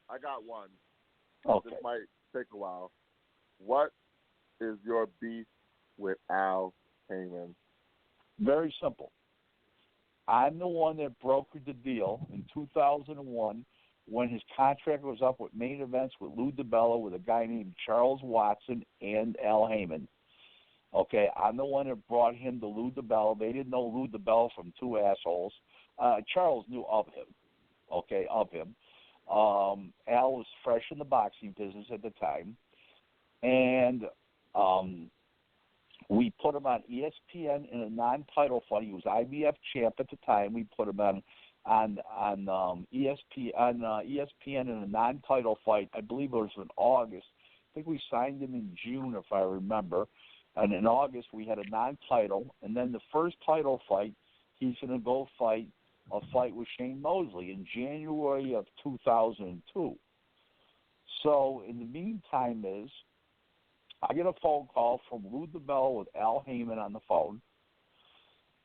I got one. Okay. This might take a while. What is your beef with Al Heyman? Very simple. I'm the one that brokered the deal in 2001 when his contract was up with main events with Lou DiBella with a guy named Charles Watson and Al Heyman. Okay, I'm the one that brought him to Lou DiBella. They didn't know Lou DiBella from two assholes. Charles knew of him. Okay, of him. Al was fresh in the boxing business at the time. And we put him on ESPN in a non-title fight. He was IBF champ at the time. We put him on ESPN in a non-title fight. I believe it was in August. I think we signed him in June, if I remember. And in August, we had a non-title. And then the first title fight, he's going to go fight a fight with Shane Mosley in January of 2002. So in the meantime I get a phone call from Lou DiBella with Al Heyman on the phone.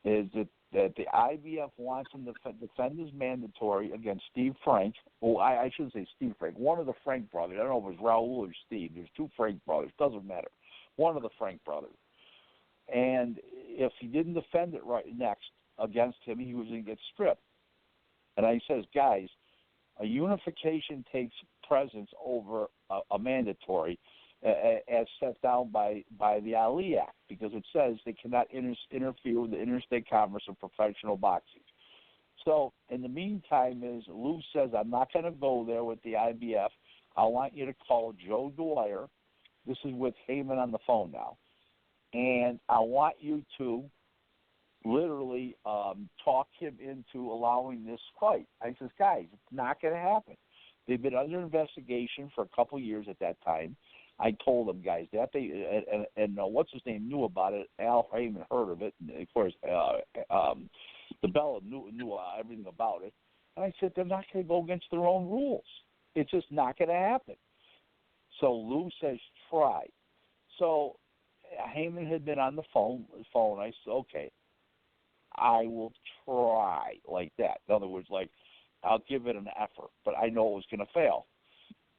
Is that the IBF wants him to defend his mandatory against Steve Frank. Well, I shouldn't say Steve Frank. One of the Frank brothers. I don't know if it was Raul or Steve. There's two Frank brothers. Doesn't matter. One of the Frank brothers. And if he didn't defend it right next against him, he was going to get stripped. And I says, guys, a unification takes precedence over a mandatory as set down by the Ali Act, because it says they cannot interfere with the interstate commerce of professional boxing. So in the meantime Lou says, I'm not going to go there with the IBF. I want you to call Joe Dwyer. This is with Haymon on the phone now. And I want you to literally talk him into allowing this fight. I says, guys, it's not going to happen. They've been under investigation for a couple of years at that time. I told them guys that and what's his name knew about it. Al Heyman heard of it, and of course, DiBella knew everything about it. And I said they're not going to go against their own rules. It's just not going to happen. So Lou says try. So Heyman had been on the phone. I said, okay, I will try like that. In other words, like I'll give it an effort, but I know it was going to fail.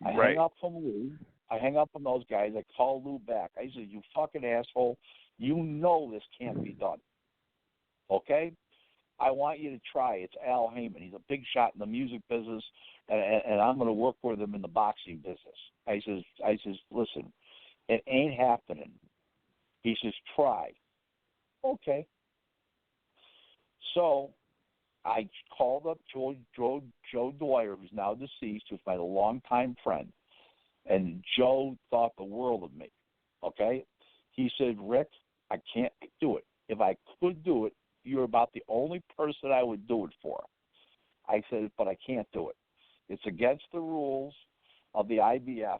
I hang up from Lou. I hang up on those guys. I call Lou back. I said, you fucking asshole, you know this can't be done. Okay? I want you to try. It's Al Heyman. He's a big shot in the music business, and I'm going to work with him in the boxing business. I says, listen, it ain't happening. He says, try. Okay. So I called up Joe Dwyer, who's now deceased, who's my longtime friend. And Joe thought the world of me, okay? He said, Rick, I can't do it. If I could do it, you're about the only person I would do it for. I said, but I can't do it. It's against the rules of the IBF.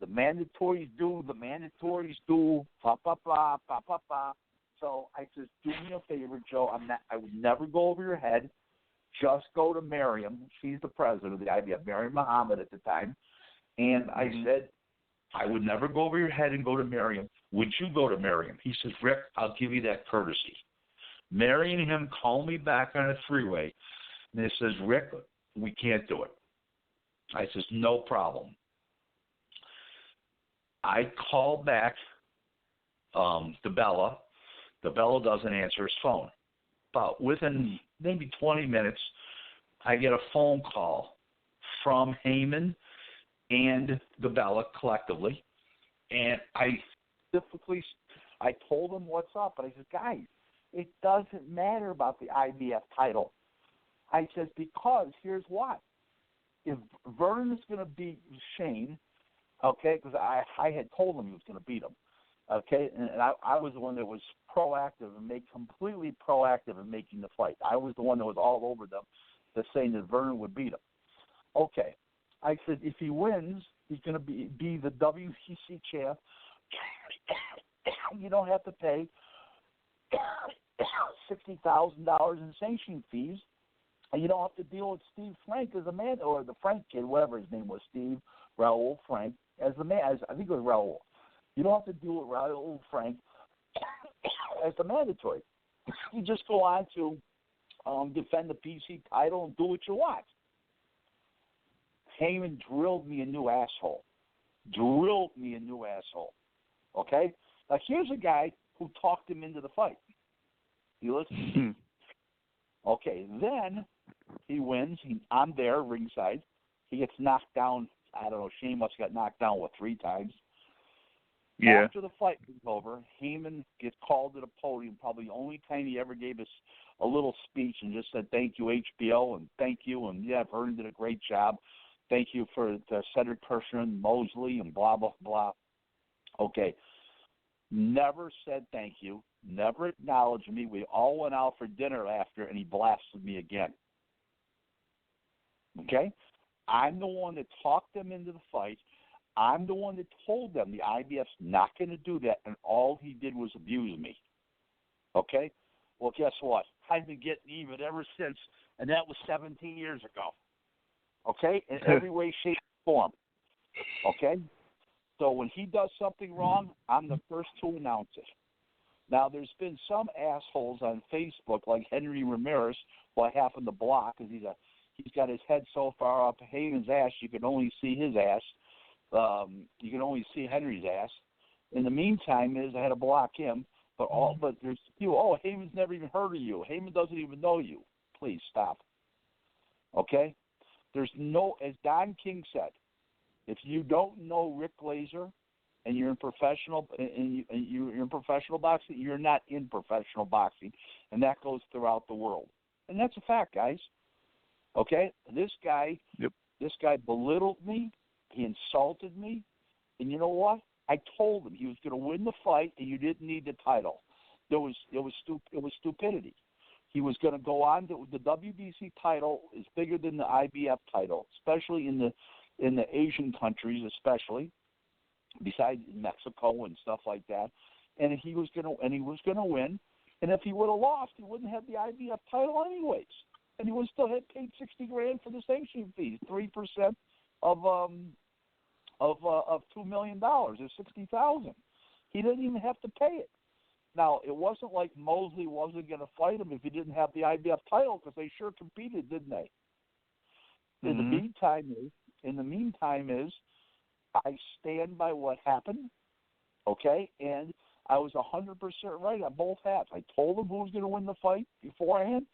The mandatories do, blah, blah, blah, blah, blah, blah. So I said, do me a favor, Joe. I would never go over your head. Just go to Miriam. She's the president of the IBF, Miriam Muhammad at the time. And I said, I would never go over your head and go to Miriam. Would you go to Miriam? He says, Rick, I'll give you that courtesy. Mary and him call me back on a three-way, and they says, Rick, we can't do it. I says, no problem. I call back DiBella. DiBella doesn't answer his phone. But within maybe 20 minutes, I get a phone call from Haymon and DiBella collectively, and I told them what's up, and I said, guys, it doesn't matter about the IBF title. I said, because here's why. If Vernon is going to beat Shane, okay, because I had told him he was going to beat him, okay, and I was the one that was completely proactive in making the fight. I was the one that was all over them, saying that Vernon would beat him. Okay. I said, if he wins, he's going to be the WCC champ. You don't have to pay $60,000 in sanctioning fees, and you don't have to deal with Steve Frank as a man, or the Frank kid, whatever his name was, Steve, Raul Frank, as the man. I think it was Raul. You don't have to deal with Raul Frank as the mandatory. You just go on to defend the PC title and do what you want. Haymon drilled me a new asshole. Drilled me a new asshole. Okay? Now, here's a guy who talked him into the fight. You listen? Okay, then he wins. I'm there ringside. He gets knocked down. I don't know. Shane must have got knocked down, 3 times? Yeah. After the fight was over, Haymon gets called to the podium. Probably the only time he ever gave us a little speech and just said, "Thank you, HBO," and "Thank you," and "Yeah, Vernon did a great job. Thank you for Cedric Persson, Mosley," and blah, blah, blah. Okay. Never said thank you. Never acknowledged me. We all went out for dinner after, and he blasted me again. Okay? I'm the one that talked them into the fight. I'm the one that told them the IBF's not going to do that, and all he did was abuse me. Okay? Well, guess what? I've been getting even ever since, and that was 17 years ago. Okay? In every way, shape, or form. Okay? So when he does something wrong, I'm the first to announce it. Now, there's been some assholes on Facebook, like Henry Ramirez, who I happen to block because he's got his head so far up Hayman's ass, you can only see his ass. You can only see Henry's ass. In the meantime, I had to block him. But there's people. Oh, Hayman's never even heard of you. Haymon doesn't even know you. Please stop. Okay? There's no, as Don King said, if you don't know Rick Glaser and you're in professional you're in professional boxing, you're not in professional boxing, and that goes throughout the world. And that's a fact, guys. Okay? This guy belittled me. He insulted me. And you know what? I told him he was going to win the fight, and you didn't need the title. It was stupidity. He was going to go on to the WBC title is bigger than the IBF title, especially in the Asian countries, especially besides Mexico and stuff like that. And he was going to win. And if he would have lost, he wouldn't have the IBF title anyways. And he would still have paid $60,000 for the sanction fees, 3% of $2 million or $60,000. He didn't even have to pay it. Now, it wasn't like Mosley wasn't going to fight him if he didn't have the IBF title, because they sure competed, didn't they? In the meantime is I stand by what happened, okay? And I was 100% right on both halves. I told him who was going to win the fight beforehand,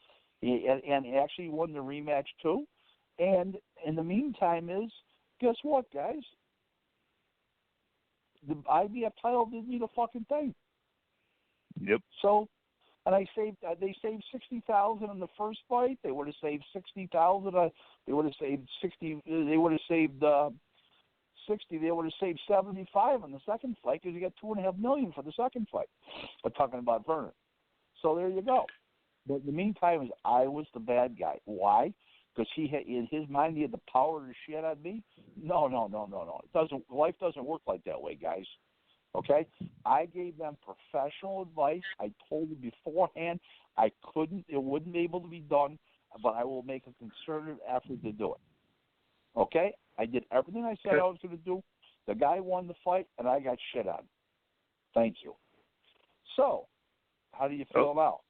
and actually won the rematch too. And in the meantime is, guess what, guys? The IBF title didn't mean a fucking thing. Yep. So, and they saved $60,000 in the first fight. They would have saved $60,000. They would have saved 60. They would have saved 60. They would have saved 75 in the second fight because you got $2.5 million for the second fight. We're talking about Vernon. So there you go. But in the meantime, I was the bad guy. Why? Because he had, in his mind, he had the power to shit on me. No. It doesn't. Life doesn't work like that way, guys. Okay? I gave them professional advice. I told them beforehand it wouldn't be able to be done, but I will make a concerted effort to do it. Okay? I did everything I said I was going to do. The guy won the fight, and I got shit on. Thank you. So, how do you feel now?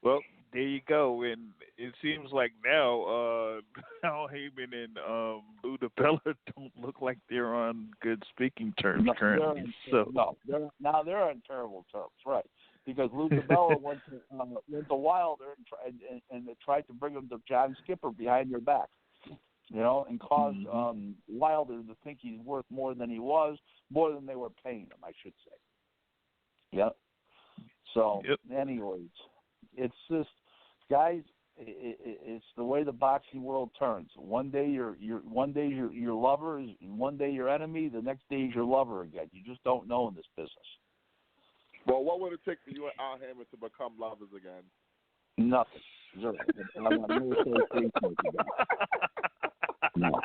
Well, there you go. And it seems like now Haymon and Lou DiBella don't look like they're on good speaking terms currently. They're on terrible terms, right? Because Lou DiBella went to Wilder and tried to bring him to John Skipper behind their back, and caused Wilder to think he's worth more than he was, more than they were paying him, I should say. Yep. So, anyways, it's just, guys, it's the way the boxing world turns. One day your lover is, one day your enemy, the next day is your lover again. You just don't know in this business. Well, what would it take for you and Al Haymon to become lovers again? Nothing. Zero. I'm not no.